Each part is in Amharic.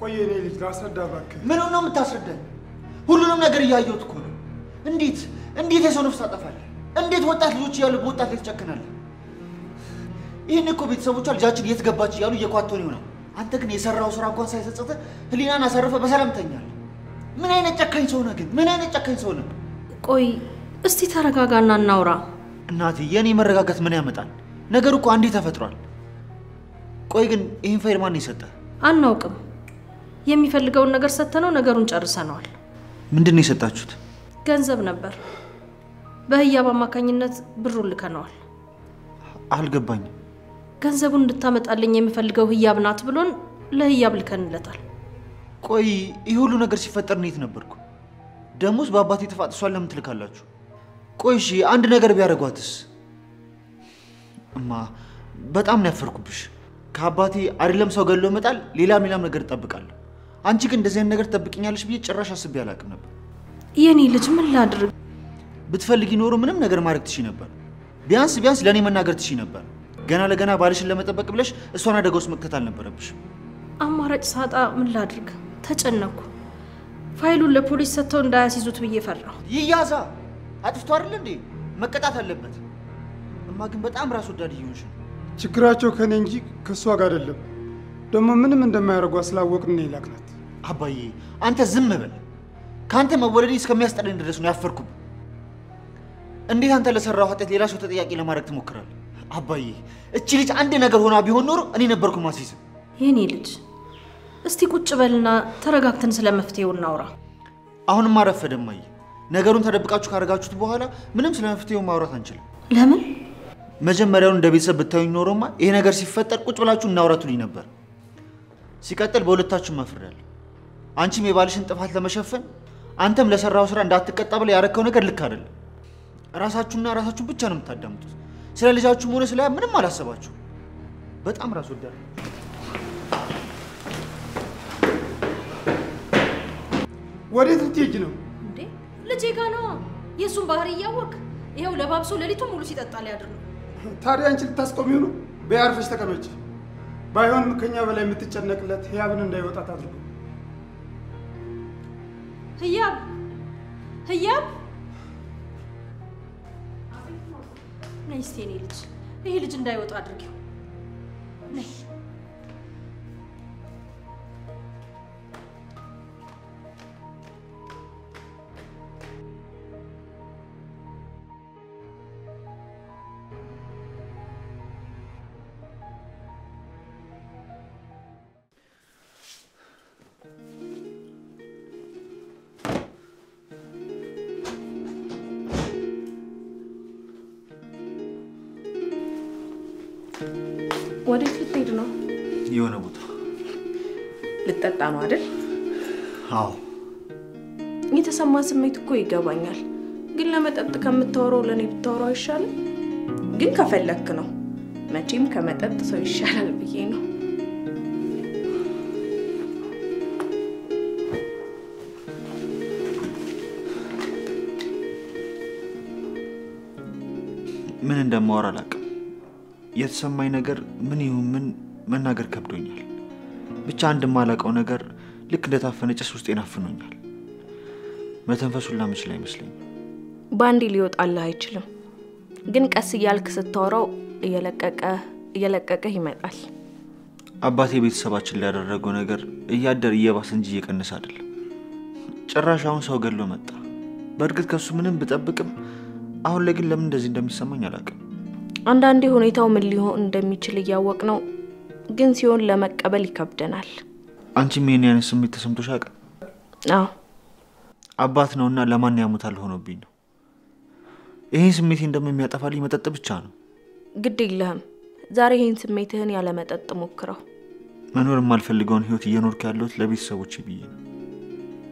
ቆይ እኔ ልጅ ላስረዳ እባክህ። ምን ነው የምታስረዳኝ? ሁሉንም ነገር እያየሁት እኮ ነው። እንዴት የሰው ነፍስ ታጠፋለህ? እንዴት ወጣት ልጆች እያሉ በወጣት ላይ ትጨክናለህ? ይህን እኮ ቤተሰቦቿ ልጃችን የት ገባች እያሉ እየኳተኑ ይሆናል። አንተ ግን የሰራው ስራ እንኳን ሳይሰጸተ ህሊናን አሳርፈ በሰላም ተኛለህ። ምን አይነት ጨካኝ ሰው ነህ ግን? ምን አይነት ጨካኝ ሰው ነህ? ቆይ እስቲ ተረጋጋና እናውራ። እናቴ የኔ መረጋጋት ምን ያመጣል? ነገሩ እኮ አንዴ ተፈጥሯል። ቆይ ግን ይህን ፋይል ማን ይሰጠህ? አናውቅም። የሚፈልገውን ነገር ሰተነው ነገሩን ጨርሰናል። ምንድን ነው የሰጣችሁት? ገንዘብ ነበር። በህያብ አማካኝነት ብሩን ልከነዋል። አልገባኝም። ገንዘቡን እንድታመጣልኝ የምፈልገው ህያብ ናት ብሎን ለህያብ ልከንለታል። ቆይ ይህ ሁሉ ነገር ሲፈጠር ነው የት ነበርኩ? ደሞስ በአባቴ ተፋጥሷል ለምን ትልካላችሁ? ቆይ እሺ አንድ ነገር ቢያደርጓትስ? እማ በጣም ነው ያፈርኩብሽ። ከአባቴ አይደለም ሰው ገሎ መጣል ሌላም ነገር እጠብቃለሁ። አንቺ ግን እንደዚህ አይነት ነገር ትጠብቂኛለሽ ብዬ ጭራሽ አስቤ አላውቅም ነበር። የኔ ልጅ ምን ላድርግ? ብትፈልጊ ኖሮ ምንም ነገር ማድረግ ትችይ ነበር። ቢያንስ ለኔ መናገር ትችይ ነበር። ገና ለገና ባልሽን ለመጠበቅ ብለሽ እሷን አደጋ ውስጥ መክተት አልነበረብሽ። አማራጭ ሳጣ ምን ላድርግ? ተጨነኩ። ፋይሉን ለፖሊስ ሰጥተው እንዳያስይዙት ብዬ ፈራሁ። ይያዛ አጥፍቶ አይደል እንዴ? መቀጣት አለበት። እማ ግን በጣም ራስ ወዳድ እየሆንሽ ነው። ችግራቸው ከኔ እንጂ ከሷ ጋር አይደለም። ደግሞ ምንም እንደማያደርጓ ስላወቅን ነው ይላክናት። አባዬ አንተ ዝም በል። ካንተ መወለዴ እስከሚያስጠላኝ ድረስ ነው ያፈርኩብ። እንዴት አንተ ለሰራው ኃጢአት ሌላ ሰው ተጠያቂ ለማድረግ ትሞክራለህ? አባዬ እቺ ልጅ አንድ ነገር ሆና ቢሆን ኖሮ እኔ ነበርኩ ማስይዝ። የኔ ልጅ እስቲ ቁጭ በልና ተረጋግተን ስለመፍትሄው እናውራ። አሁንም አረፈደም። አይ ነገሩን ተደብቃችሁ ካረጋችሁት በኋላ ምንም ስለመፍትሄው ማውራት አንችልም። ለምን? መጀመሪያውን እንደ ቤተሰብ ብታዩኝ ኖሮማ ይሄ ነገር ሲፈጠር ቁጭ ብላችሁ እናውራቱልኝ ነበር። ሲቀጥል በሁለታችሁም መፍረዳል። አንቺም የባልሽን ጥፋት ለመሸፈን አንተም ለሰራው ስራ እንዳትቀጣ ብለ ያረከው ነገር ልክ አይደለም። ራሳችሁን ብቻ ነው የምታዳምጡት። ስለ ልጃችሁም ሆነ ስለ ምንም አላሰባችሁ። በጣም ራስ ወዳድ። ወዴት ልትሄጂ ነው እንዴ? ልጄ ጋር ነው። የሱን ባህሪ እያወቅ ይሄው ለባብሶ ሌሊቱን ሙሉ ሲጠጣ ሊያድር ነው። ታዲያ አንቺ ልታስቆሚው ነው? በያርፈሽ ተቀመጪ። ባይሆን ከኛ በላይ የምትጨነቅለት ህያብን እንዳይወጣት አድርጉ። ህያብ ነይ እስቲ የኔ ልጅ፣ ይሄ ልጅ እንዳይወጣ አድርጊው። ነይ ወዴት ልትሄድ ነው? የሆነ ቦታ ልትጠጣ ነው አይደል? አዎ። የተሰማ ስሜት እኮ ይገባኛል። ግን ለመጠጥ ከምታወራው ለኔ ብታወራው አይሻልም? ግን ከፈለክ ነው። መቼም ከመጠጥ ሰው ይሻላል ብዬ ነው። ምን እንደማወራ አላውቅም። የተሰማኝ ነገር ምን ይሁን ምን መናገር ከብዶኛል። ብቻ አንድ ማላቀው ነገር ልክ እንደታፈነ ጭስ ውስጤን አፍኖኛል። መተንፈሱን ላምችል አይመስለኝም። ባንዲ ሊወጣልህ አይችልም። ግን ቀስ እያልክ ስታወራው እየለቀቀ ይመጣል። አባቴ ቤተሰባችን ላይ ያደረገው ነገር እያደር እየባሰ እንጂ እየቀነሰ አይደለም። ጭራሽ አሁን ሰው ገሎ መጣ። በእርግጥ ከሱ ምንም ብጠብቅም አሁን ላይ ግን ለምን እንደዚህ እንደሚሰማኝ አላውቅም። አንዳንዴ ሁኔታው ምን ሊሆን እንደሚችል እያወቅ ነው፣ ግን ሲሆን ለመቀበል ይከብደናል። አንቺም የኔ አይነት ስሜት ተሰምቶሽ ያውቃል? አዎ። አባት ነውና ለማን ያሙታል ሆኖብኝ ነው። ይሄን ስሜቴን እንደሚያጠፋልኝ መጠጥ ብቻ ነው። ግድ የለህም። ዛሬ ይሄን ስሜትህን ያለ መጠጥ ሞክረው። መኖር የማልፈልገውን ህይወት እየኖርኩ ያለሁት ለቤተሰቦቼ ብዬ ነው።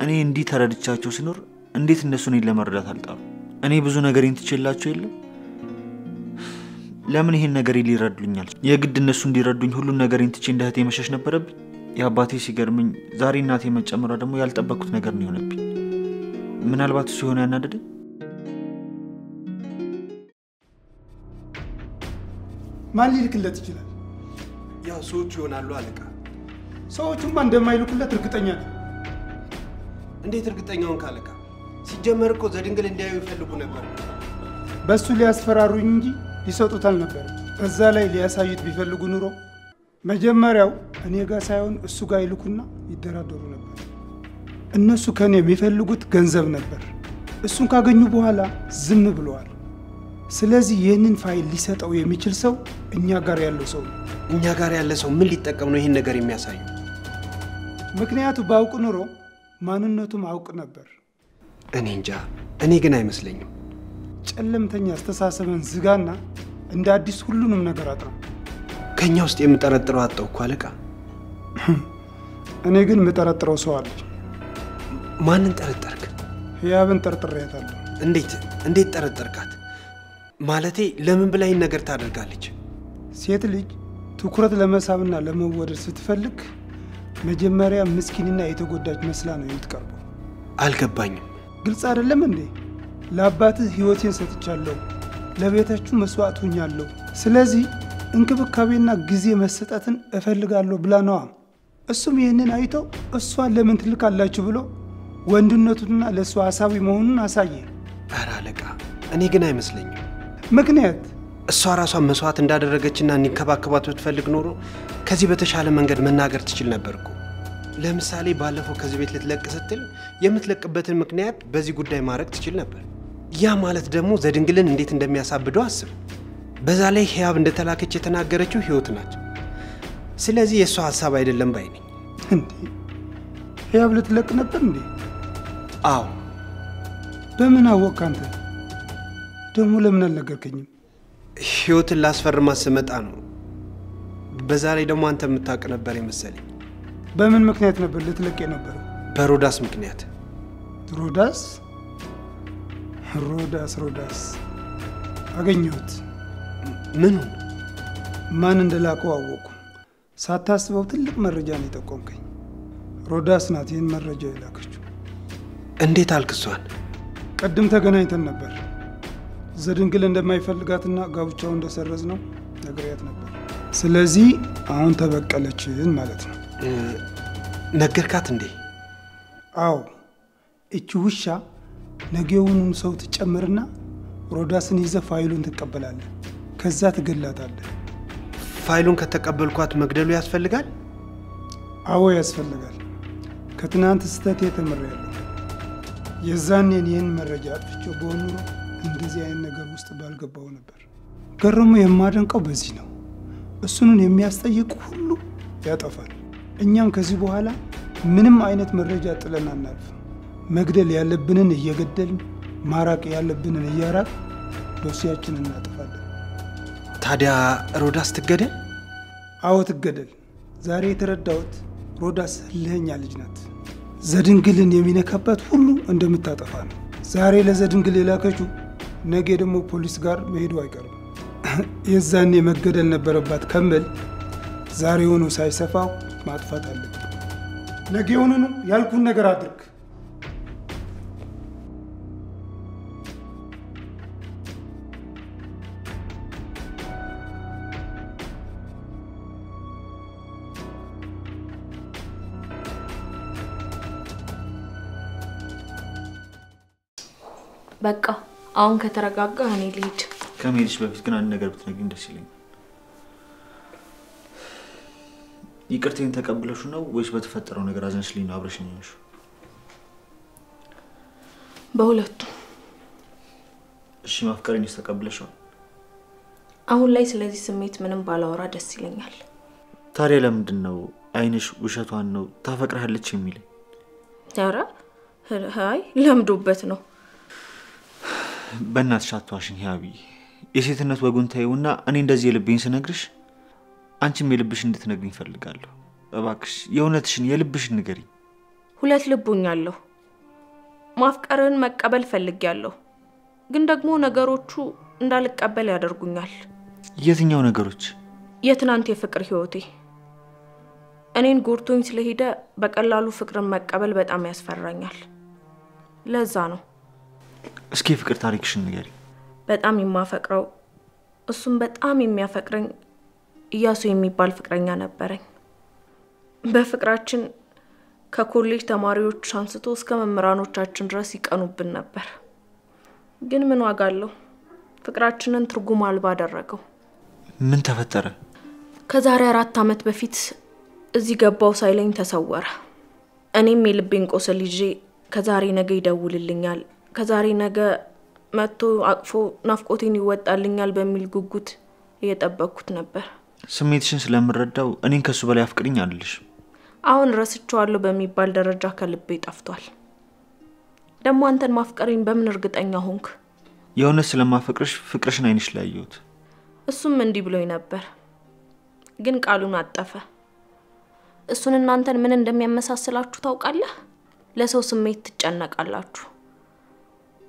እኔ እንዲህ ተረድቻቸው ስኖር እንዴት እነሱ እኔን ለመረዳት አልጣሩ? እኔ ብዙ ነገሬን ትችላቸው የለም? ለምን ይሄን ነገር ሊረዱኛል? የግድ እነሱ እንዲረዱኝ ሁሉን ነገሬን ትቼ እንደ እህቴ መሸሽ ነበረብኝ? የአባቴ ሲገርመኝ ዛሬ እናቴ መጨመሯ ደግሞ ያልጠበቅኩት ነገር ነው የሆነብኝ። ምናልባት እሱ የሆነ ያናደደኝ። ማን ሊልክለት ይችላል? ያው ሰዎች ይሆናሉ አለቃ። ሰዎቹማ እንደማይልኩለት እርግጠኛ ነኝ። እንዴት እርግጠኛውን ካለካ? ሲጀመር እኮ ዘድንግል እንዲያዩ ይፈልጉ ነበር። በሱ ሊያስፈራሩኝ እንጂ ሊሰጡት አልነበረም። በዛ ላይ ሊያሳዩት ቢፈልጉ ኑሮ መጀመሪያው እኔ ጋር ሳይሆን እሱ ጋር ይልኩና ይደራደሩ ነበር። እነሱ ከኔ የሚፈልጉት ገንዘብ ነበር። እሱን ካገኙ በኋላ ዝም ብለዋል። ስለዚህ ይህንን ፋይል ሊሰጠው የሚችል ሰው እኛ ጋር ያለው ሰው ነው። እኛ ጋር ያለ ሰው ምን ሊጠቀም ነው ይህን ነገር የሚያሳዩ? ምክንያቱ ባውቅ ኑሮ ማንነቱም አውቅ ነበር። እኔ እንጃ። እኔ ግን አይመስለኝም። ጨለምተኛ አስተሳሰብን ዝጋና እንደ አዲስ ሁሉንም ነገር አጥራ። ከኛ ውስጥ የምጠረጥረው አጣው እኮ አለቃ። እኔ ግን የምጠረጥረው ሰው አለ። ማንን ጠረጠርክ? ህያብን ጠርጥሬያታለሁ። እንዴት ጠረጠርካት? ማለቴ ለምን ብላ ይህን ነገር ታደርጋለች? ሴት ልጅ ትኩረት ለመሳብና ለመወደድ ስትፈልግ መጀመሪያ ምስኪንና የተጎዳች መስላ ነው የምትቀርበው። አልገባኝም። ግልጽ አይደለም እንዴ? ለአባትህ ህይወቴን ሰጥቻለሁ፣ ለቤታችሁ መስዋዕት ሆኛለሁ። ስለዚህ እንክብካቤና ጊዜ መሰጠትን እፈልጋለሁ ብላ ነዋ። እሱም ይህንን አይቶ እሷን ለምን ትልካላችሁ ብሎ ወንድነቱንና ለእሷ ሐሳቢ መሆኑን አሳየ። ኧረ አለቃ፣ እኔ ግን አይመስለኝም። ምክንያት እሷ ራሷን መስዋዕት እንዳደረገችና እንዲንከባከባት ብትፈልግ ኖሮ ከዚህ በተሻለ መንገድ መናገር ትችል ነበር እኮ። ለምሳሌ ባለፈው ከዚህ ቤት ልትለቅ ስትል የምትለቅበትን ምክንያት በዚህ ጉዳይ ማድረግ ትችል ነበር። ያ ማለት ደግሞ ዘድንግልን እንዴት እንደሚያሳብደው አስብ። በዛ ላይ ህያብ እንደተላከች የተናገረችው ህይወት ናት። ስለዚህ የእሷ ሐሳብ አይደለም ባይ ነኝ። እንዴ ህያብ ልትለቅ ነበር እንዴ? አዎ። በምን አወቅ አንተ? ደግሞ ለምን አልነገርከኝም? ህይወትን ላስፈርማት ስመጣ ነው። በዛ ላይ ደግሞ አንተ የምታውቅ ነበር የመሰለኝ። በምን ምክንያት ነበር ልትለቅ የነበረው? በሮዳስ ምክንያት። ሮዳስ አገኘሁት። ምኑን? ማን እንደላከው አወቁ። ሳታስበው ትልቅ መረጃ ነው የጠቆምከኝ። ሮዳስ ናት ይህን መረጃ የላከችው። እንዴት አልክሷን? ቀድም ተገናኝተን ነበር። ዘድንግል እንደማይፈልጋትና ጋብቻው እንደሰረዝ ነው ነግሬያት ነበር። ስለዚህ አሁን ተበቀለችን ማለት ነው። ነገርካት እንዴ? አዎ። እቺ ውሻ ነገውንም ሰው ትጨምርና ሮዳስን ይዘ ፋይሉን ትቀበላለህ። ከዛ ትገላታለህ። ፋይሉን ከተቀበልኳት መግደሉ ያስፈልጋል? አዎ ያስፈልጋል። ከትናንት ስህተቴ ተምሬያለሁ። የዛኔን ይህን መረጃ አጥፍቼው በሆነ ኑሮ እንደዚህ አይነት ነገር ውስጥ ባልገባው ነበር። ገረሙ የማደንቀው በዚህ ነው። እሱንን የሚያስጠይቅ ሁሉ ያጠፋል። እኛም ከዚህ በኋላ ምንም አይነት መረጃ ጥለን አናልፍም። መግደል ያለብንን እየገደልን ማራቅ ያለብንን እያራቅ ዶሲያችንን እናጠፋለን። ታዲያ ሮዳስ ትገደል? አዎ ትገደል። ዛሬ የተረዳሁት ሮዳስ ህልኸኛ ልጅ ናት። ዘድንግልን የሚነካባት ሁሉ እንደምታጠፋ ነው። ዛሬ ለዘድንግል የላከችው ነገ ደግሞ ፖሊስ ጋር መሄዱ አይቀርም። የዛኔ መገደል ነበረባት ከምል ዛሬውኑ ሳይሰፋው ማጥፋት አለብን። ነገውኑ ያልኩን ነገር አድርግ። በቃ አሁን ከተረጋጋ እኔ ልሂድ። ከመሄድሽ በፊት ግን አንድ ነገር ብትነግሪኝ ደስ ይለኛል። ይቅርታዬን ተቀብለሽው ነው ወይስ በተፈጠረው ነገር አዝነሽልኝ ነው አብረሽኝ ያልሽው? በሁለቱም። እሺ ማፍቀሬንስ ተቀብለሽው? አሁን ላይ ስለዚህ ስሜት ምንም ባላወራ ደስ ይለኛል። ታዲያ ለምንድን ነው አይንሽ ውሸቷን ነው ታፈቅራለች የሚለኝ? ኧረ ሃይ ለምዶበት ነው። በእናትሽ አትዋሽኝ ህያብዬ። የሴትነት ወጉን ተይውና እኔ እንደዚህ የልቤን ስነግርሽ አንቺም የልብሽ እንድትነግሪኝ ፈልጋለሁ። እባክሽ የእውነትሽን የልብሽን ንገሪኝ። ሁለት ልቡኛለሁ። ማፍቀርን መቀበል ፈልጊያለሁ፣ ግን ደግሞ ነገሮቹ እንዳልቀበል ያደርጉኛል። የትኛው ነገሮች? የትናንት የፍቅር ህይወቴ እኔን ጎርቶኝ ስለሄደ በቀላሉ ፍቅርን መቀበል በጣም ያስፈራኛል። ለዛ ነው። እስኪ ፍቅር ታሪክሽን ንገሪኝ። በጣም የማፈቅረው እሱም በጣም የሚያፈቅረኝ ኢያሱ የሚባል ፍቅረኛ ነበረኝ። በፍቅራችን ከኮሌጅ ተማሪዎች አንስቶ እስከ መምህራኖቻችን ድረስ ይቀኑብን ነበር። ግን ምን ዋጋ አለው? ፍቅራችንን ትርጉም አልባ አደረገው። ምን ተፈጠረ? ከዛሬ 4 ዓመት በፊት እዚህ ገባው ሳይለኝ ተሰወረ። እኔም የልቤን ቆሰል ይዤ ከዛሬ ነገ ይደውልልኛል፣ ከዛሬ ነገ መጥቶ አቅፎ ናፍቆቴን ይወጣልኛል በሚል ጉጉት እየጠበቅኩት ነበር። ስሜትሽን ስለምረዳው እኔን ከሱ በላይ አፍቅሪኝ አልልሽ። አሁን ረስቼዋለሁ በሚባል ደረጃ ከልቤ ጠፍቷል። ደግሞ አንተን ማፍቀሬን በምን እርግጠኛ ሆንክ? የእውነት ስለማፈቅርሽ ፍቅርሽን አይንሽ ላይ አየሁት። እሱም እንዲህ ብሎኝ ነበር፣ ግን ቃሉን አጠፈ። እሱን እናንተን ምን እንደሚያመሳስላችሁ ታውቃለህ? ለሰው ስሜት ትጨነቃላችሁ።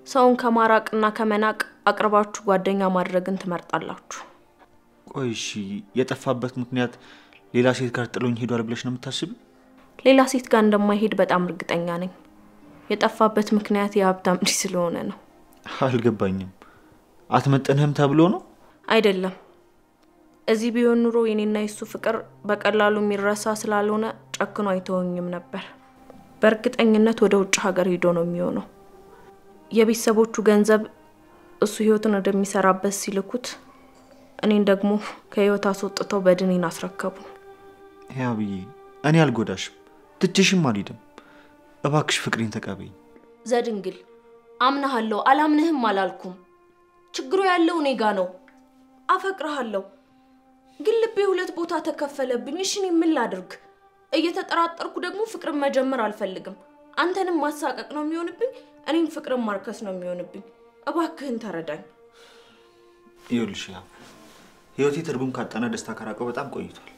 ሰውን ከማራቅና ከመናቅ አቅርባችሁ ጓደኛ ማድረግን ትመርጣላችሁ። ቆይ እሺ፣ የጠፋበት ምክንያት ሌላ ሴት ጋር ጥሎኝ ሄዷል ብለሽ ነው የምታስቢው? ሌላ ሴት ጋር እንደማይሄድ በጣም እርግጠኛ ነኝ። የጠፋበት ምክንያት የሀብታም ልጅ ስለሆነ ነው። አልገባኝም። አትመጥንህም ተብሎ ነው? አይደለም። እዚህ ቢሆን ኑሮ የኔና የሱ ፍቅር በቀላሉ የሚረሳ ስላልሆነ ጨክኖ አይተወኝም ነበር። በእርግጠኝነት ወደ ውጭ ሀገር ሄዶ ነው የሚሆነው። የቤተሰቦቹ ገንዘብ እሱ ህይወቱን ወደሚሰራበት ሲልኩት፣ እኔን ደግሞ ከህይወት አስወጥተው በድኔን አስረከቡ። ያብዬ፣ እኔ አልጎዳሽም፣ ትችሽም አልሄድም። እባክሽ ፍቅሬን ተቀበይኝ። ዘድንግል፣ አምናሃለሁ አላምንህም አላልኩም። ችግሩ ያለው እኔ ጋ ነው። አፈቅርሃለሁ፣ ግን ልቤ 2 ቦታ ተከፈለብኝ። እሺ እኔ ምን ላድርግ? እየተጠራጠርኩ ደግሞ ፍቅርን መጀመር አልፈልግም። አንተንም ማሳቀቅ ነው የሚሆንብኝ፣ እኔም ፍቅርን ማርከስ ነው የሚሆንብኝ። እባክህን ተረዳኝ። ይኸውልሽ ያ ህይወቴ ትርጉም ካጣና ደስታ ከራቀው በጣም ቆይቷል።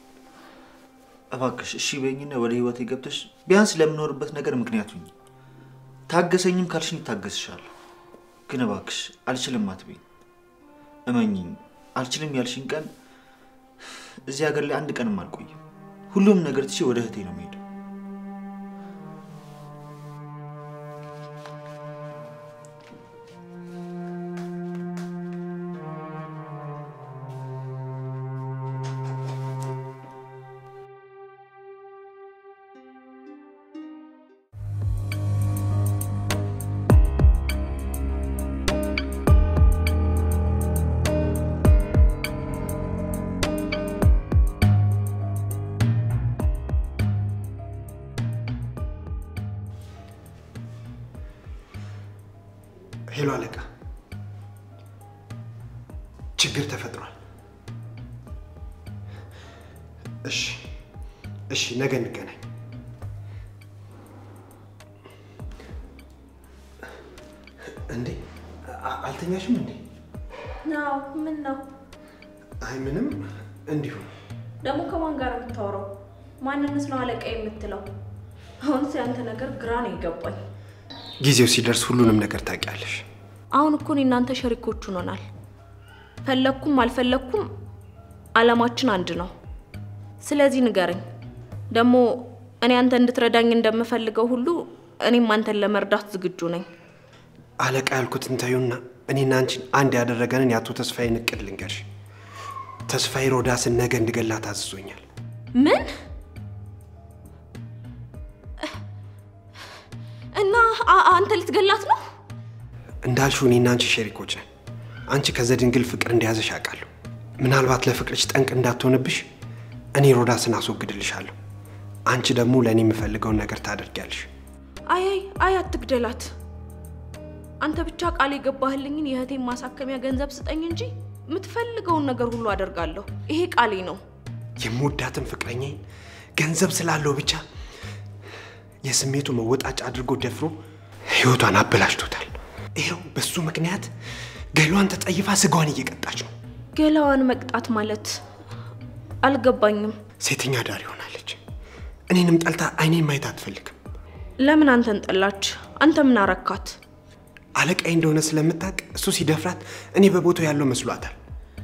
እባክሽ እሺ በይኝና ወደ ህይወቴ ገብተሽ ቢያንስ ለምኖርበት ነገር ምክንያት ሁኚ። ታገሰኝም ካልሽኝ ታገስሻለሁ። ግን እባክሽ አልችልም አትበይኝ። እመኚኝ፣ አልችልም ያልሽኝ ቀን እዚህ ሀገር ላይ አንድ ቀንም አልቆይም። ሁሉም ነገር ትቼ ወደ እህቴ ነው የምሄደው። ሄሎ አለቃ፣ ችግር ተፈጥሯል። እሺ ነገ እንገናኝ። እንዴ አልተኛሽም እንዴ? ነው ምን ነው? አይ ምንም፣ እንዲሁ። ደግሞ ከማን ጋር የምታወራው? ማንንስ ነው አለቃ የምትለው? አሁን ሲያንተ ነገር ግራ ነው ይገባኝ። ጊዜው ሲደርስ ሁሉንም ነገር ታውቂያለሽ። አሁን እኮ እናንተ ሸሪኮቹ ሆናል። ፈለኩም አልፈለኩም አላማችን አንድ ነው። ስለዚህ ንገረኝ። ደግሞ እኔ አንተ እንድትረዳኝ እንደምፈልገው ሁሉ እኔም አንተን ለመርዳት ዝግጁ ነኝ። አለቃ ያልኩትን ታዩና እኔና አንቺን አንድ ያደረገንን ያቶ ተስፋዬን እቅድ ልንገርሽ። ተስፋዬ ሮዳስን ነገ እንድገላት አዝዞኛል። ምን? እና አንተ ልትገላት ነው? እንዳልሽው እኔና አንቺ ሸሪኮች ነን። አንቺ ከዘድንግል ፍቅር እንደያዘሽ አውቃለሁ። ምናልባት ለፍቅርሽ ጠንቅ እንዳትሆንብሽ እኔ ሮዳስን አስወግድልሻለሁ። አንቺ ደግሞ ለእኔ የምፈልገውን ነገር ታደርጊያለሽ። አይ አትግደላት። አንተ ብቻ ቃል የገባህልኝን የእህቴን ማሳከሚያ ገንዘብ ስጠኝ እንጂ የምትፈልገውን ነገር ሁሉ አደርጋለሁ። ይሄ ቃሌ ነው። የምወዳትን ፍቅረኛዬን ገንዘብ ስላለው ብቻ የስሜቱ መወጣጫ አድርጎ ደፍሮ ህይወቷን አበላሽቶታል። ይሄው በሱ ምክንያት ገሏን ተጠይፋ ስጋዋን እየቀጣች ነው። ገላዋን መቅጣት ማለት አልገባኝም። ሴተኛ ዳር ሆናለች። እኔንም ጠልታ አይኔን ማየት አትፈልግም። ለምን አንተን ጠላች? አንተ ምን አረካት? አለቃዬ እንደሆነ ስለምታውቅ እሱ ሲደፍራት እኔ በቦታው ያለው መስሏታል።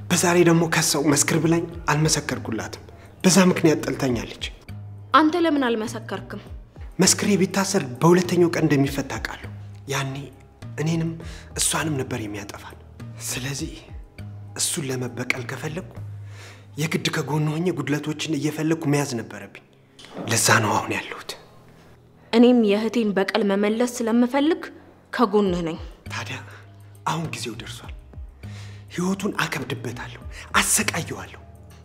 በዛሬ ደግሞ ከሰው መስክር ብላኝ አልመሰከርኩላትም። በዛ ምክንያት ጠልታኛለች። አንተ ለምን አልመሰከርክም? መስክሬ ቢታሰር በሁለተኛው ቀን እንደሚፈታ ቃሉ ያኔ እኔንም እሷንም ነበር የሚያጠፋን። ስለዚህ እሱን ለመበቀል ከፈለኩ የግድ ከጎኑ ሆኜ ጉድለቶችን እየፈለኩ መያዝ ነበረብኝ። ለዛ ነው አሁን ያለሁት። እኔም የእህቴን በቀል መመለስ ስለምፈልግ ከጎንህ ነኝ። ታዲያ አሁን ጊዜው ደርሷል። ህይወቱን አከብድበታለሁ፣ አሰቃየዋለሁ።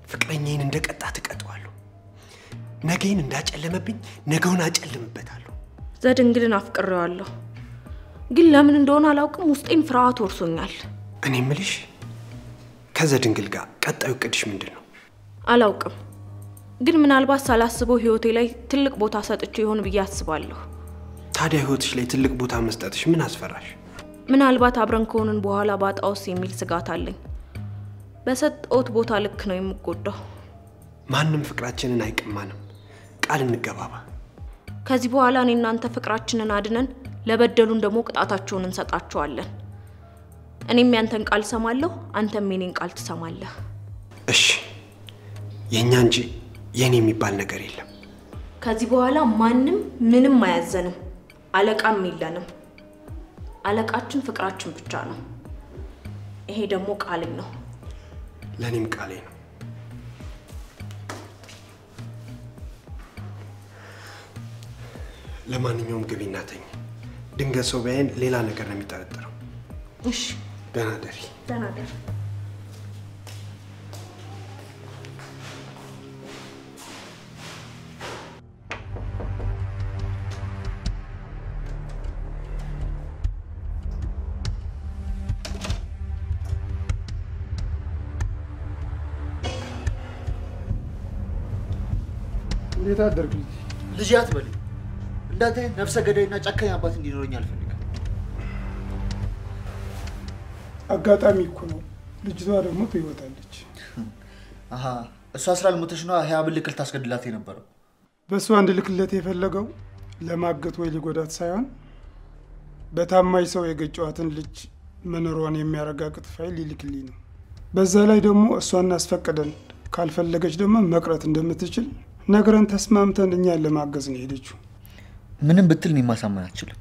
ፍቅረኛዬን እንደቀጣ ትቀጣዋለሁ። ነገን እንዳጨለመብኝ ነገውን አጨልምበታለሁ። ዘድንግልን አፍቅሬዋለሁ፣ ግን ለምን እንደሆነ አላውቅም ውስጤን ፍርሃት ወርሶኛል። እኔ ምልሽ ከዘድንግል ጋር ቀጣዩ ቅድሽ ምንድነው? አላውቅም፣ ግን ምናልባት ሳላስበው ህይወቴ ላይ ትልቅ ቦታ ሰጥቼ ይሆን ብዬ አስባለሁ። ታዲያ ህይወትሽ ላይ ትልቅ ቦታ መስጠትሽ ምን አስፈራሽ? ምናልባት አብረን ከሆንን በኋላ ባጣውስ የሚል ስጋት አለኝ። በሰጠሁት ቦታ ልክ ነው የምጎዳው። ማንም ፍቅራችንን አይቀማንም። ቃል እንገባባ። ከዚህ በኋላ እኔ እናንተ ፍቅራችንን አድነን ለበደሉን ደግሞ ቅጣታቸውን እንሰጣቸዋለን። እኔም ያንተን ቃል ሰማለሁ፣ አንተም የኔን ቃል ትሰማለህ። እሺ፣ የኛ እንጂ የኔ የሚባል ነገር የለም። ከዚህ በኋላ ማንም ምንም አያዘንም፣ አለቃም የለንም። አለቃችን ፍቅራችን ብቻ ነው። ይሄ ደግሞ ቃሌ ነው። ለኔም ቃሌ ነው። ለማንኛውም ግቢና ተኝ። ድንገት ሰው ቢያየን ሌላ ነገር ነው የሚጠረጠረው። እሺ፣ ደህና ደሪ። ደህና ደሪ። እንዴት አደርክ? ልጅ አትበል። እንዳንተ ነፍሰ ገዳይና ጨካኝ አባት እንዲኖረኝ አልፈልግም። አጋጣሚ እኮ ነው። ልጅቷ ደግሞ ትይወታለች። አሃ፣ እሷ ስላልሞተች ነው ህያብ ልክ ልታስገድላት የነበረው። በእሱ አንድ ልክለት የፈለገው ለማገት ወይ ሊጎዳት ሳይሆን በታማኝ ሰው የገጨዋትን ልጅ መኖሯን የሚያረጋግጥ ፋይል ሊልክልኝ ነው። በዛ ላይ ደግሞ እሷን አስፈቅደን ካልፈለገች ደግሞ መቅረት እንደምትችል ነገረን ተስማምተን እኛን ለማገዝ ነው ሄደችው። ምንም ብትል ነው ማሳመን አትችልም።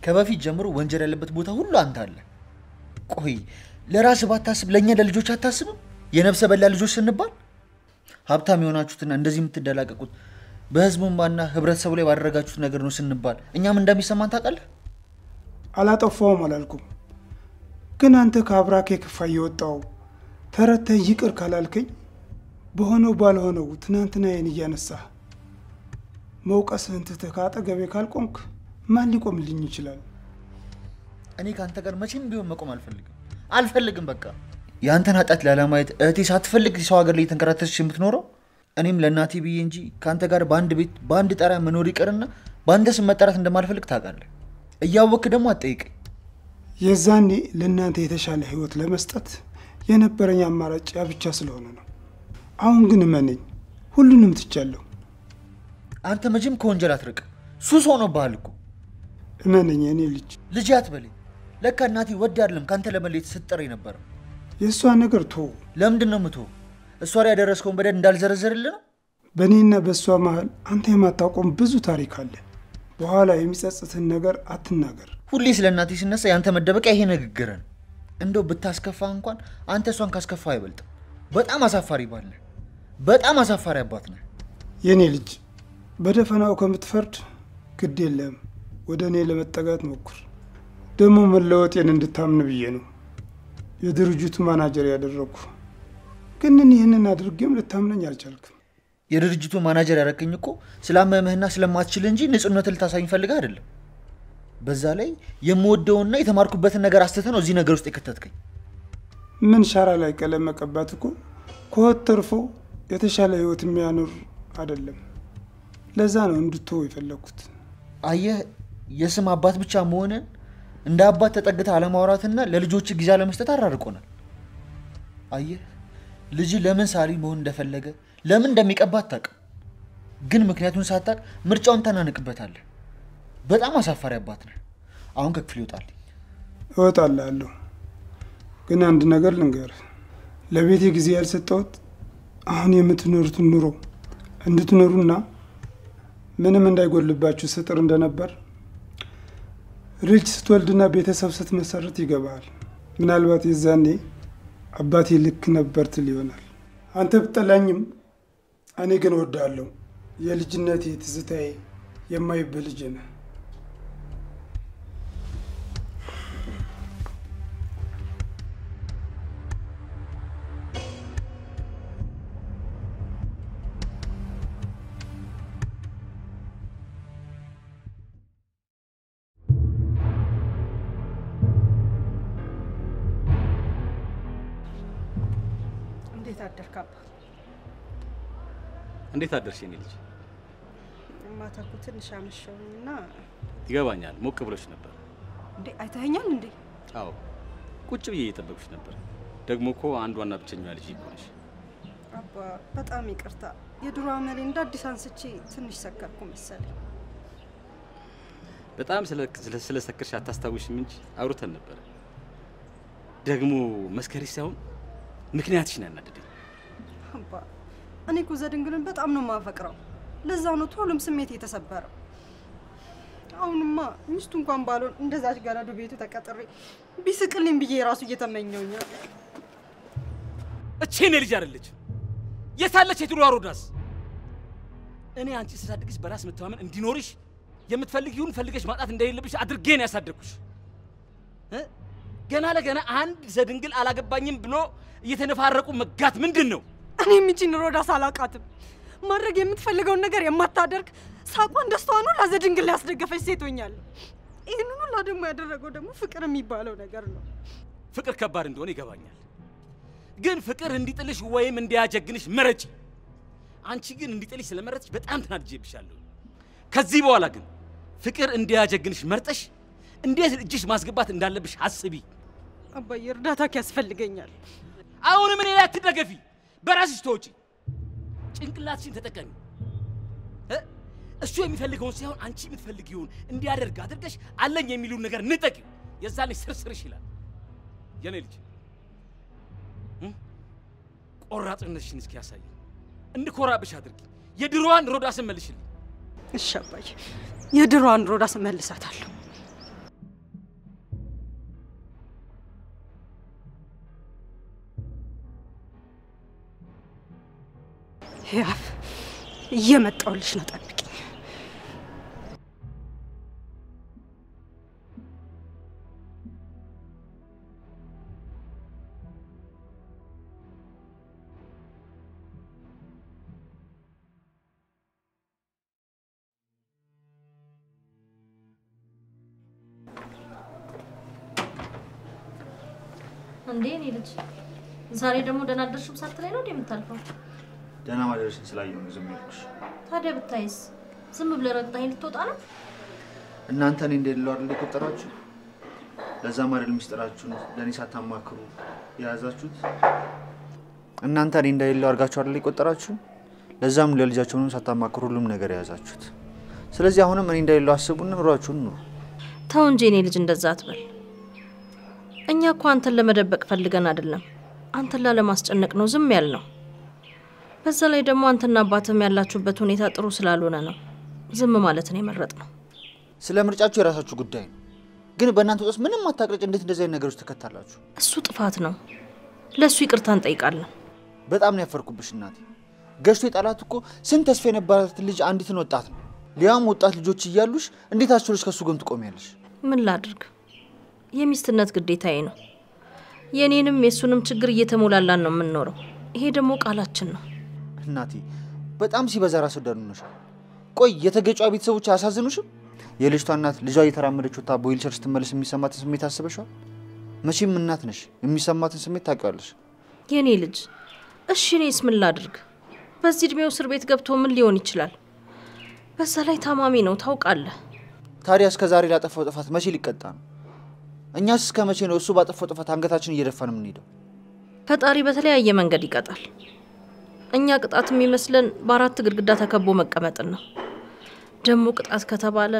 ከበፊት ጀምሮ ወንጀል ያለበት ቦታ ሁሉ አንተ አለ። ቆይ ለራስ ባታስብ ለኛ ለልጆች አታስብም? የነፍሰ በላ ልጆች ስንባል ሀብታም የሆናችሁትና እንደዚህ የምትደላቀቁት በህዝቡና ህብረተሰቡ ላይ ባደረጋችሁት ነገር ነው ስንባል እኛም እንደሚሰማን ታውቃለህ? አላጠፋውም አላልኩም፣ ግን አንተ ከአብራኬ ክፋይ የወጣው ተረተህ ይቅር ካላልከኝ በሆነው ባልሆነው ትናንትናዬን እያነሳህ መውቀስህን ትተህ ከአጠገቤ ካልቆምክ ማን ሊቆምልኝ ይችላል? እኔ ካንተ ጋር መቼም ቢሆን መቆም አልፈልግም። በቃ ያንተን ኃጢአት ላለማየት እህቴ ሳትፈልግ ሰው ሀገር ላይ ተንከራተተች የምትኖረው እኔም ለእናቴ ብዬ እንጂ ካንተ ጋር በአንድ ቤት በአንድ ጣሪያ መኖር ይቀርና በአንተ ስም መጠራት እንደማልፈልግ ታውቃለህ። እያወቅህ ደግሞ አትጠይቀኝ። የዛኔ ለእናንተ የተሻለ ህይወት ለመስጠት የነበረኝ አማራጭ ያ ብቻ ስለሆነ ነው። አሁን ግን እመነኝ፣ ሁሉንም ትቻለሁ። አንተ መቼም ከወንጀል አትርቅ። ሱስ ሆኖብሃል እኮ። እመነኝ እኔ ልጅ አትበለኝ። ለካ እናቴ ወድ አይደለም ካንተ ለመለየት ስትጠር የነበረው። የእሷ ነገር ተው። ለምንድን ነው የምትወው? እሷ ላይ ያደረስከውን በደል እንዳልዘረዘርልህ ነው? በእኔና በእሷ መሀል አንተ የማታውቀውም ብዙ ታሪክ አለ። በኋላ የሚጸጽትን ነገር አትናገር። ሁሌ ስለ እናቴ ሲነሳ ያንተ መደበቂያ ይሄ ንግግር ነው። እንደው ብታስከፋ እንኳን አንተ እሷን ካስከፋ አይበልጥም። በጣም አሳፋሪ ባል ነህ። በጣም አሳፋሪ አባት ነህ። የኔ ልጅ በደፈናው ከምትፈርድ ግድ የለም ወደ እኔ ለመጠጋት ሞክር። ደግሞ መለወጤን እንድታምን ብዬ ነው የድርጅቱ ማናጀር ያደረኩ። ግን ይህንን አድርጌም ልታምነኝ አልቻልክም። የድርጅቱ ማናጀር ያረከኝ እኮ ስላመምህና ስለማትችል እንጂ ንጹህነትን ልታሳይኝ ፈልገህ አይደለም። በዛ ላይ የምወደውና የተማርኩበትን ነገር አስተህ ነው እዚህ ነገር ውስጥ የከተትከኝ። ምን ሻራ ላይ ቀለም መቀባት እኮ ከወት ተርፎ የተሻለ ህይወት የሚያኖር አይደለም። ለዛ ነው እንድትተው የፈለኩት። አየህ፣ የስም አባት ብቻ መሆንን እንደ አባት ተጠግተህ አለማውራትና ለልጆች ጊዜ ለመስጠት አራርቆናል። አየህ፣ ልጅ ለምን ሳሊ መሆን እንደፈለገ ለምን እንደሚቀባት አታውቅም። ግን ምክንያቱን ሳታውቅ ምርጫውን ታናንቅበታለህ። በጣም አሳፋሪ አባት ነህ። አሁን ከክፍል ይወጣልኝ። እወጣለሁ። ግን አንድ ነገር ልንገርህ። ለቤቴ ጊዜ ያልሰጠሁት አሁን የምትኖሩትን ኑሮ እንድትኖሩና ምንም እንዳይጎልባችሁ ስጥር እንደነበር ልጅ ስትወልድና ቤተሰብ ስትመሰርት ይገባል። ምናልባት የዛኔ አባቴ ልክ ነበር ትል ይሆናል። አንተ ብጠላኝም እኔ ግን እወድሃለሁ። የልጅነቴ ትዝታዬ የማይበልጅ ነህ። እንዴት አደርክ አባ? እንዴት አደርሽ የኔ ልጅ? ማታ እኮ ትንሽ አመሸሁኝና ይገባኛል፣ ሞቅ ብሎሽ ነበር። እንዴ አይተኸኛል እንዴ? አዎ ቁጭ ብዬ እየጠበቅሽ ነበር። ደግሞ እኮ አንዷና ብቸኛዋ ልጅ እኮ ነሽ። አባ በጣም ይቅርታ፣ የድሮ አመሌ እንደ አዲስ አንስቼ ትንሽ ሰከርኩ መሰለኝ። በጣም ስለሰከርሽ አታስታውሽም እንጂ አውርተን ነበር። ደግሞ መስከሪ ሳይሆን ምክንያትሽን ያናደደኝ። አባ እኔ እኮ ዘድንግልን በጣም ነው የማፈቅረው። ለዛው ነው ቶሎም ስሜት የተሰበረው። አሁንማ ሚስቱ እንኳን ባልሆን እንደዛች ገረዱ ቤቱ ተቀጥሬ ቢስቅልኝ ብዬ ራሱ እየተመኘሁኝ ነው። እቺ እኔ ልጅ አይደለች የታለች የድሮዋ ሮዳስ? እኔ አንቺ ስታድግሽ በራስ መተማመን እንዲኖርሽ የምትፈልጊውን ፈልገሽ ማጣት እንደሌለብሽ አድርጌ ነው ያሳደግኩሽ። ገና ለገና አንድ ዘድንግል አላገባኝም ብሎ እየተነፋረቁ መጋት ምንድን ነው? እኔ ምንጭን ሮዳስ አላውቃትም። ማድረግ የምትፈልገውን ነገር የማታደርግ ሳቋን ደስታዋን ሁላ ዘድንግል ያስደገፈች ሴት ሆኛለሁ። ይህንን ሁላ ደግሞ ያደረገው ደግሞ ፍቅር የሚባለው ነገር ነው። ፍቅር ከባድ እንደሆነ ይገባኛል። ግን ፍቅር እንዲጥልሽ ወይም እንዲያጀግንሽ መረጪ። አንቺ ግን እንዲጥልሽ ስለመረጥሽ በጣም ተናድጄብሻለሁ። ከዚህ በኋላ ግን ፍቅር እንዲያጀግንሽ መርጠሽ እንዴት እጅሽ ማስገባት እንዳለብሽ አስቢ። አባዬ እርዳታክ ያስፈልገኛል። አሁንም እኔ ላይ አትደገፊ፣ በራስሽ ተወጪ። ጭንቅላትሽን ተጠቀሚ። እሱ የሚፈልገውን ሳይሆን አንቺ የምትፈልጊውን እንዲያደርግ አድርገሽ አለኝ የሚሉን ነገር ንጠቂው። የዛኔ ስርስርሽ ይላል። የኔ ልጅ ቆራጥነትሽን እስኪ ያሳይ፣ እንድኮራብሽ አድርጊ። የድሮዋን ሮዳስን መልሽልኝ። እሺ አባዬ፣ የድሮዋን ሮዳስ መልሳታለሁ። ያፍ እየመጣሁልሽ ነው፣ ጠብቂኝ። እንዴ እኔ ልጅ ዛሬ ደግሞ ደህና አደርሽም ሳትለኝ ነው የምታልፈው? ደህና ማደርሽን ስላየሁ ነው ዝም ያልኩሽ። ታዲያ ብታይስ ዝም ብለህ ረግጠኸኝ ልትወጣ ነው? እናንተ እኔ እንደሌለው አይደል የቆጠራችሁ? ለዛም አይደል ምስጢራችሁን ለእኔ ሳታማክሩ የያዛችሁት? እናንተ እኔ እንደሌለው አድርጋችሁ አይደል የቆጠራችሁ? ለዛም ለልጃችሁንም ሳታማክሩ ሁሉም ነገር የያዛችሁት። ስለዚህ አሁንም እኔ እንደሌለው አስቡና ኑሯችሁን ኑሩ። ተው እንጂ እኔ ልጅ እንደዛ አትበል። እኛ እኮ አንተን ለመደበቅ ፈልገን አይደለም፣ አንተን ላለማስጨነቅ ነው ዝም ያልነው። በዛ ላይ ደግሞ አንተና አባትም ያላችሁበት ሁኔታ ጥሩ ስላልሆነ ነው ዝም ማለት ነው የመረጥነው። ስለ ምርጫችሁ የራሳችሁ ጉዳይ ነው። ግን በእናንተ ውስጥ ምንም አታቅረጭ እንዴት እንደዚህ አይነት ነገሮች ተከታላችሁ? እሱ ጥፋት ነው፣ ለሱ ይቅርታ እንጠይቃለን። በጣም ነው ያፈርኩብሽ እናቴ። ገሽቶ የጣላት እኮ ስንት ተስፋ የነበራት ልጅ አንዲትን ወጣት ነው። ሊያም ወጣት ልጆች እያሉሽ እንዴት አስችሎሽ ከሱ ጎን ትቆሚያለሽ? ምን ላድርግ? የሚስትነት ግዴታዬ ነው። የኔንም የሱንም ችግር እየተሞላላን ነው የምንኖረው። ይሄ ደግሞ ቃላችን ነው። እናቴ በጣም ሲበዛ ራስ ወዳድ ነሻል። ቆይ የተገጯ ቤተሰቦች አያሳዝኑሽም? የልጅቷ እናት ልጇ እየተራመደች ወጣ በዊልቸር ስትመለስ የሚሰማትን ስሜት አስበሻል? መቼም እናት ነሽ፣ የሚሰማትን ስሜት ታውቂያለሽ። የኔ ልጅ እሺ እኔስ ምን ላድርግ? በዚህ እድሜው እስር ቤት ገብቶ ምን ሊሆን ይችላል? በዛ ላይ ታማሚ ነው ታውቃለህ። ታዲያ እስከ ዛሬ ላጠፋው ጥፋት መቼ ሊቀጣ ነው? እኛስ እስከ መቼ ነው እሱ ባጠፋው ጥፋት አንገታችን እየደፋን የምንሄደው? ፈጣሪ በተለያየ መንገድ ይቀጣል። እኛ ቅጣት የሚመስለን በአራት ግድግዳ ተከቦ መቀመጥን ነው። ደግሞ ቅጣት ከተባለ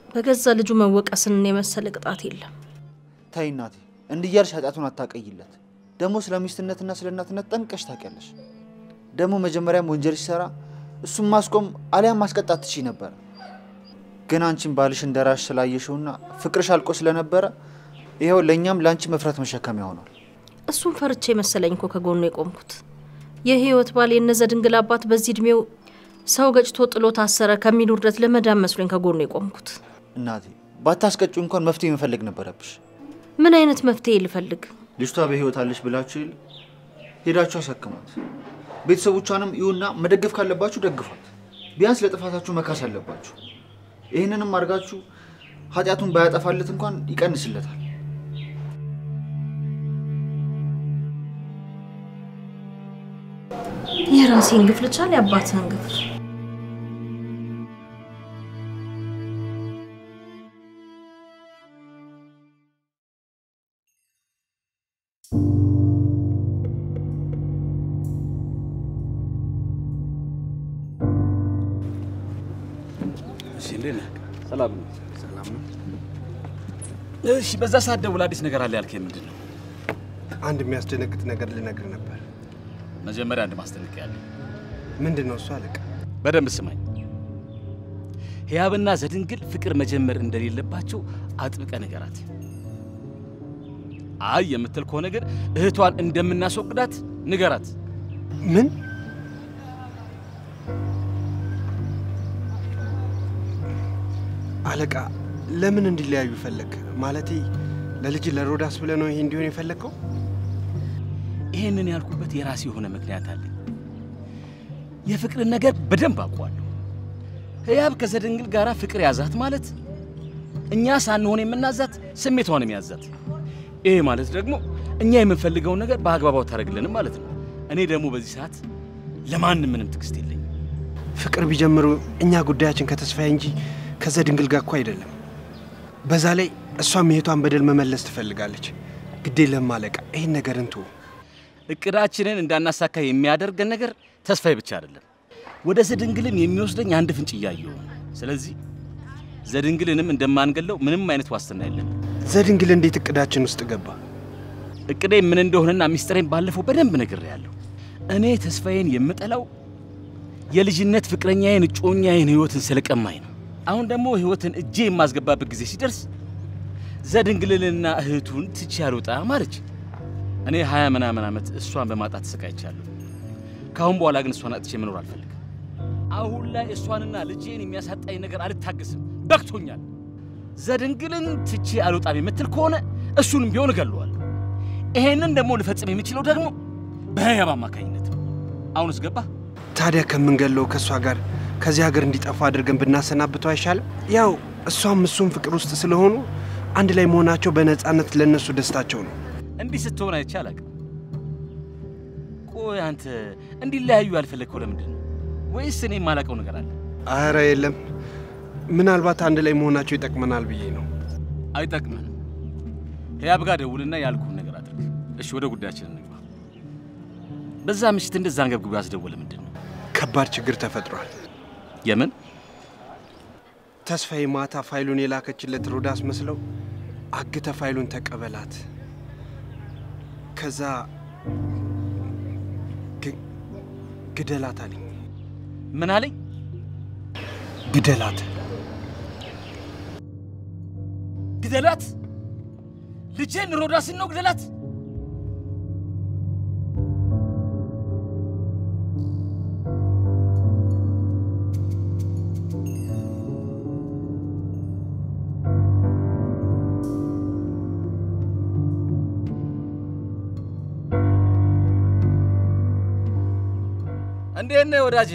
በገዛ ልጁ መወቀስን የመሰለ ቅጣት የለም። ታይ እናቴ እንዲያርሽ ኃጢአቱን አታቀይለት። ደግሞ ስለ ሚስትነትና ስለ እናትነት ጠንቀሽ ታውቂያለሽ። ደግሞ መጀመሪያም ወንጀል ሲሰራ እሱም ማስቆም አሊያም ማስቀጣት ትችይ ነበር። ግን አንቺም ባልሽ እንደራሽ ስላየሽውና ፍቅርሽ አልቆ ስለነበረ ይሄው ለኛም ላንቺ መፍራት መሸከም ይሆናል። እሱም ፈርቼ መሰለኝ እኮ ከጎኑ የቆምኩት። የህይወት ባል የነዘ ድንግል አባት በዚህ እድሜው ሰው ገጭቶ ጥሎ ታሰረ ከሚል ውርደት ለመዳን መስሎኝ ከጎኑ የቆምኩት። እናቴ ባታስቀጩ እንኳን መፍትሄ መፈለግ ነበረብሽ። ምን አይነት መፍትሄ ልፈልግ? ልጅቷ በህይወት አለች ብላችሁ ሄዳችሁ አሳክሟት። ቤተሰቦቿንም ይሁንና መደገፍ ካለባችሁ ደግፏት። ቢያንስ ለጥፋታችሁ መካስ አለባችሁ። ይሄንንም አድርጋችሁ ኃጢያቱን ባያጠፋለት እንኳን ይቀንስለታል። የራሴን ግፍ ልቻል ያባትህን ግፍ። ሰላም ነው። እሺ በዛ ሰዓት ደውል አዲስ ነገር አለ ያልከኝ ምንድነው? አንድ የሚያስደነግጥ ነገር ልነግር ነበር። መጀመሪያ አንድ ማስጠንቀቂያ አለ። ምንድነው እሱ አለቃ? በደንብ ስማኝ። ህያብና ዘድንግል ፍቅር መጀመር እንደሌለባቸው አጥብቀ ነገራት። አይ የምትል ከሆነ ግን እህቷን እንደምናስወግዳት ንገራት። ምን? አለቃ ለምን እንዲለያዩ ፈለክ? ማለቴ ለልጅ ለሮዳስ ብለህ ነው ይሄ እንዲሆን የፈለከው? ይሄንን ያልኩበት የራሴ የሆነ ምክንያት አለ። የፍቅርን ነገር በደንብ አውቀዋለሁ። ህያብ ከዘድንግል ጋራ ፍቅር ያዛት ማለት እኛ ሳንሆን የምናዛት ስሜቷን የሚያዛት። ይሄ ማለት ደግሞ እኛ የምንፈልገውን ነገር በአግባባው ታረግልንም ማለት ነው። እኔ ደግሞ በዚህ ሰዓት ለማንም ምንም ትግስት የለኝም። ፍቅር ቢጀምሩ እኛ ጉዳያችን ከተስፋዬ እንጂ ከዘድንግል ጋር እኮ አይደለም። በዛ ላይ እሷም የቷን በደል መመለስ ትፈልጋለች። ግድ የለም አለቃ፣ ይሄን ነገር እንቱ። እቅዳችንን እንዳናሳካ የሚያደርገን ነገር ተስፋዬ ብቻ አይደለም፣ ወደ ዘድንግልም የሚወስደኝ አንድ ፍንጭ እያየሁ። ስለዚህ ዘድንግልንም እንደማንገለው ምንም አይነት ዋስትና የለም። ዘድንግል እንዴት እቅዳችን ውስጥ ገባ? እቅዴ ምን እንደሆነና ሚስጥሬን ባለፈው በደንብ ነግሬያለሁ። እኔ ተስፋዬን የምጠላው የልጅነት ፍቅረኛዬን እጮኛዬን ህይወትን ስለቀማኝ ነው። አሁን ደግሞ ህይወትን እጄ የማስገባበት ጊዜ ሲደርስ ዘድንግልንና እህቱን ትቼ አልወጣም አለች። እኔ 20 ምናምን ዓመት እሷን በማጣት ተሰቃይቻለሁ። ካሁን በኋላ ግን እሷን አጥቼ መኖር አልፈልግም። አሁን ላይ እሷንና ልጄን የሚያሳጣኝ ነገር አልታገስም፣ በቅቶኛል። ዘድንግልን ትቼ አልወጣም የምትል ከሆነ እሱንም ቢሆን እገለዋለሁ። ይሄንን ደግሞ ልፈጽም የምችለው ደግሞ በህያብ አማካኝነት ነው። አሁንስ ገባ? ታዲያ ከምንገለው ከሷ ጋር ከዚህ ሀገር እንዲጠፋ አድርገን ብናሰናብተው አይሻልም? ያው እሷም እሱም ፍቅር ውስጥ ስለሆኑ አንድ ላይ መሆናቸው በነፃነት ለነሱ ደስታቸው ነው። እንዲህ ስትሆን አይቻላል። ቆይ አንተ እንዲለያዩ ያልፈለከው ለምንድን ነው? ወይስ እኔ የማላውቀው ነገር አለ? አረ የለም፣ ምናልባት አንድ ላይ መሆናቸው ይጠቅመናል ብዬ ነው። አይጠቅመንም። ህያብ ጋር ደውልና ያልኩህን ነገር አድርግ። እሺ ወደ ጉዳያችን እንግባ። በዛ ምሽት እንደዛ አንገብግቦ ያስደወለ ምንድን ነው? ከባድ ችግር ተፈጥሯል። የምን? ተስፋዬ ማታ ፋይሉን የላከችለት ሮዳስ መስለው አግተ ፋይሉን ተቀበላት። ከዛ ግደላት አለኝ። ምን አለኝ? ግደላት። ግደላት? ልጄን ሮዳስን ነው ግደላት? እንዴት ነህ ወዳጄ?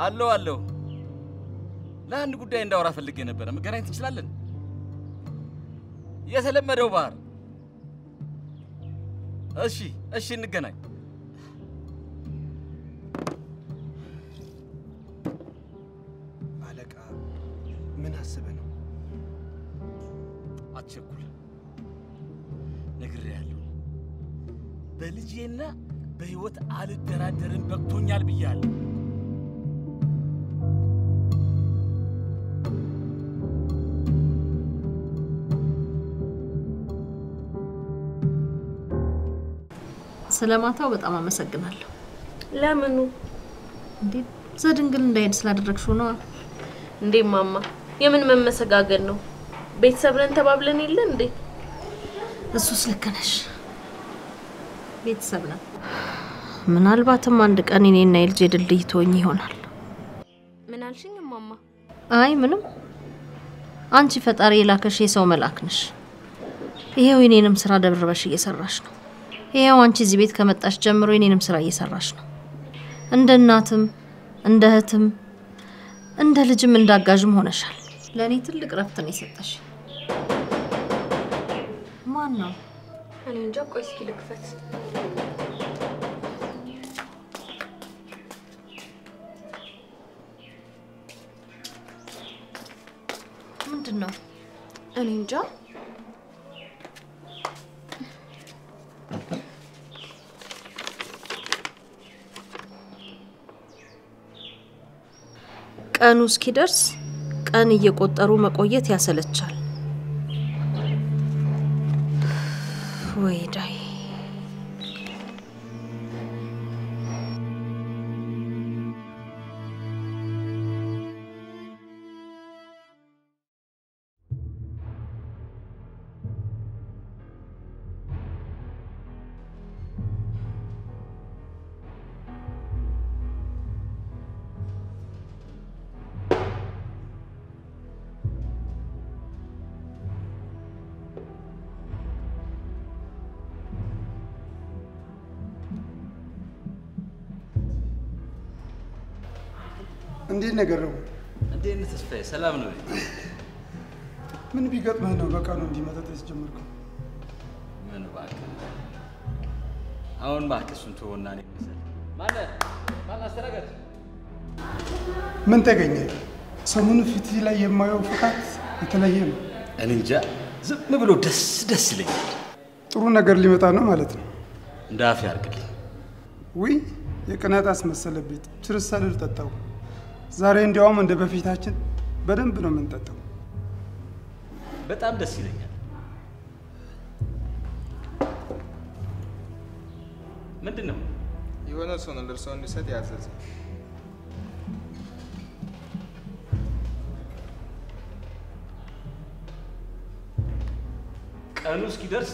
አለሁ። ለአንድ ጉዳይ እንዳወራ ፈልጌ ነበር። መገናኘት እንችላለን? የተለመደው ባህር። እሺ እንገናኝ። አለቃ ምን አስበህ ነው? አትቸኩል። ነግሬሃለሁ። በልጄና በህይወት አልደራደርም፣ በቅቶኛል ብያለሁ። ስለማታው በጣም አመሰግናለሁ። ለምኑ? እንዴ ዘድንግል እንዳይሄድ ስላደረግሽው ነው። እንዴ ማማ፣ የምን መመሰጋገን ነው? ቤተሰብ ነን ተባብለን የለ እንዴ? እሱስ ልክ ነሽ። ቤተሰብ ነን። ምናልባትም አንድ ቀን እኔና የልጄ ድልድይ ትሆኚ ይሆናል። ምን አልሽኝ ማማ? አይ ምንም። አንቺ ፈጣሪ የላከሽ የሰው መልአክ ነሽ። ይሄው የኔንም ስራ ደብርበሽ እየሰራሽ ነው። ይሄው አንቺ እዚህ ቤት ከመጣሽ ጀምሮ የኔንም ስራ እየሰራሽ ነው። እንደ እናትም እንደ እህትም እንደ ልጅም እንዳጋዥም ሆነሻል። ለኔ ትልቅ ረፍት ነው የሰጠሽ። ማን ነው? እኔ እንጃ። ቆይ እስኪ ልክፈት። ምንድነው? እኔ እንጃ። ቀኑ እስኪደርስ ቀን እየቆጠሩ መቆየት ያሰለቻል። ወይዳይ እንዴት ነገር ነው? እንዴት ነህ ተስፋዬ? ሰላም ነው? ምን ቢገጥመህ ነው በቃሉ እንዲመጣ ተጀመርከው? ምን እባክህ አሁን እባክህን ተወውና ነው መሰለኝ። ማን አስተናገድ? ምን ተገኘ? ሰሞኑን ፊት ላይ የማየው ፍካት የተለየ ነው። እኔ እንጃ ዝም ብሎ ደስ ይለኛል። ጥሩ ነገር ሊመጣ ነው ማለት ነው። እንዳፍ ያርግልኝ። ወይ የቅናት አስመሰለብኝ። ችርስ ሳልል ጠጣው። ዛሬ እንዲያውም እንደ በፊታችን በደንብ ነው የምንጠጣው። በጣም ደስ ይለኛል። ምንድነው? የሆነ ሰው ነው ለእርሶ እንዲሰጥ ያዘዘ። ቀኑ እስኪደርስ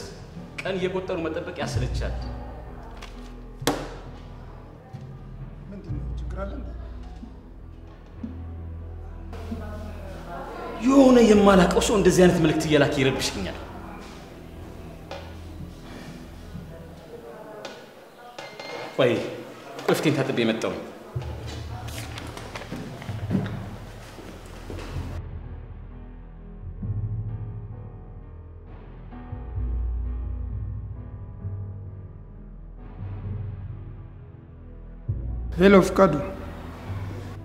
ቀን እየቆጠሩ መጠበቅ ያሰለቻል። ምንድነው? ችግር አለ እንዴ? የሆነ የማላውቀው ሰው እንደዚህ አይነት መልእክት እየላከ ይረብሽኛል። ቆይ ፊቴን ታጥቤ መጣሁ። ሄሎ ፍቃዱ፣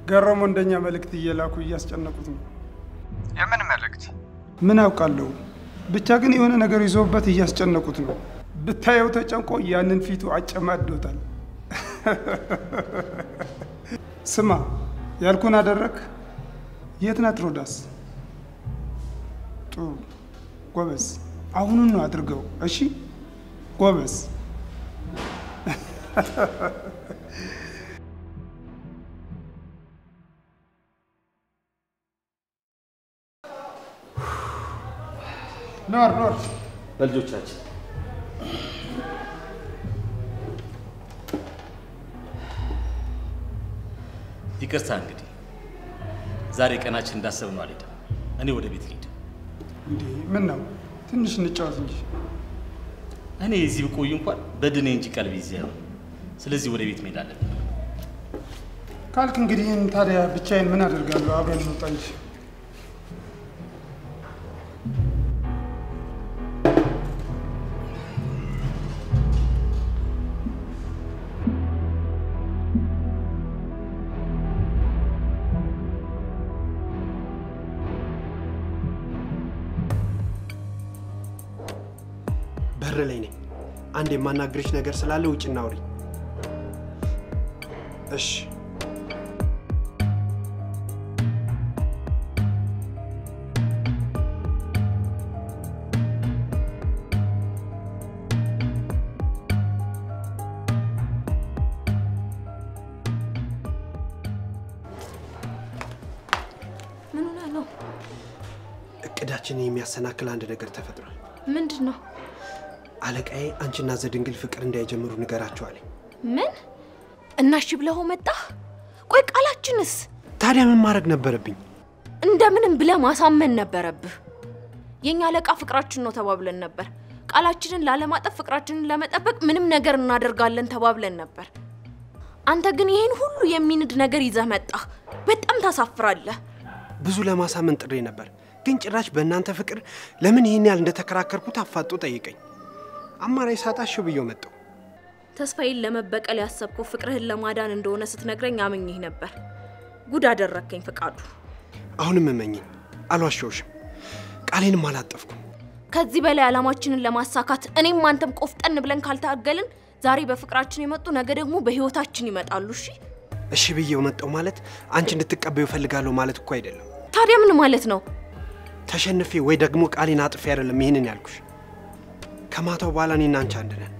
ገረሞ እንደኛ መልእክት እየላኩ እያስጨነቁት ነው። የምን መልእክት? ምን አውቃለሁ፣ ብቻ ግን የሆነ ነገር ይዞበት እያስጨነቁት ነው። ብታየው ተጨንቆ ያንን ፊቱ አጨማዶታል። ስማ ያልኩን አደረክ? የት ናት ሮዳስ? ጥሩ ጎበዝ፣ አሁኑን ነው አድርገው። እሺ ጎበዝ። ኖር በልጆቻችን ይቅርታ። እንግዲህ ዛሬ ቀናችን እንዳሰብነው አልሄደም። እኔ ወደ ቤት ልሂድ። እንዴ ምን ነው? ትንሽ እንጫወት እንጂ። እኔ እዚህ ብቆይ እንኳን በድኔ እንጂ ቀልቤ እዚያ ነው። ስለዚህ ወደ ቤት መሄድ አለብን ካልክ እንግዲህ ታዲያ ብቻዬን ምን አደርጋለሁ? አብረን እንውጣ እንጂ። በር ላይ ነኝ። አንድ የማናግርሽ ነገር ስላለ ውጭ እናውሪ። እሺ ምን ሆነ ነው? እቅዳችንን የሚያሰናክል አንድ ነገር ተፈጥሯል። ምንድነው? አለቃዬ አንቺና ዘድንግል ፍቅር እንዳይጀምሩ ንገራቸው አለኝ። ምን? እና እሺ ብለኸው መጣህ? ቆይ ቃላችንስ? ታዲያ ምን ማድረግ ነበረብኝ? እንደምንም ብለህ ማሳመን ነበረብህ። የኛ አለቃ ፍቅራችን ነው ተባብለን ነበር። ቃላችንን ላለማጠፍ ፍቅራችንን ለመጠበቅ ምንም ነገር እናደርጋለን ተባብለን ነበር። አንተ ግን ይሄን ሁሉ የሚንድ ነገር ይዘህ መጣህ። በጣም ታሳፍራለህ። ብዙ ለማሳመን ጥሬ ነበር፣ ግን ጭራሽ በእናንተ ፍቅር ለምን ይሄን ያህል እንደተከራከርኩት አፋጦ ጠይቀኝ። አማራጭ ሳጣሽ ብዬው መጣሁ። ተስፋዬን ለመበቀል ያሰብከው ፍቅርህን ለማዳን እንደሆነ ስትነግረኝ አምኜህ ነበር። ጉድ አደረከኝ ፍቃዱ። አሁንም እመኚኝ፣ አልዋሸሁሽም። ቃሌንም አላጠፍኩም። ከዚህ በላይ ዓላማችንን ለማሳካት እኔም አንተም ቆፍጠን ብለን ካልታገልን ዛሬ በፍቅራችን የመጡ ነገ ደግሞ በህይወታችን ይመጣሉ። እሺ ብዬው መጣሁ ማለት አንቺ እንድትቀበዩ ፈልጋለሁ ማለት እኮ አይደለም። ታዲያ ምን ማለት ነው? ተሸንፌ ወይ ደግሞ ቃሌን አጥፌ አይደለም ይሄንን ያልኩሽ። ከማታው በኋላ እኔና አንቺ አንድ ነን።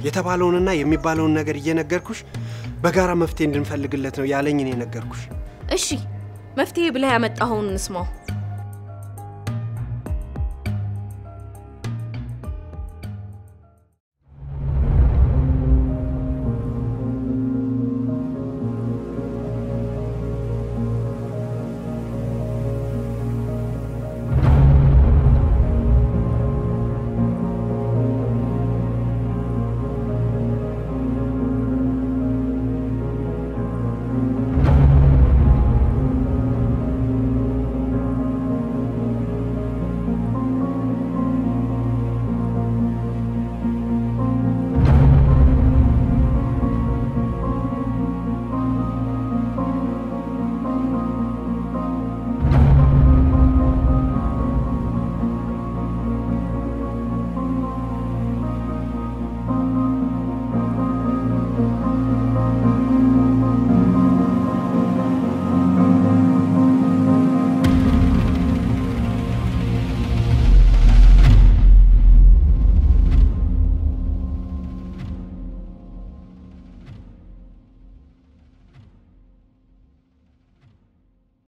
የተባለውንና የሚባለውን ነገር እየነገርኩሽ በጋራ መፍትሄ እንድንፈልግለት ነው ያለኝ እኔ ነገርኩሽ። እሺ መፍትሄ ብለህ ያመጣኸውን እንስማው።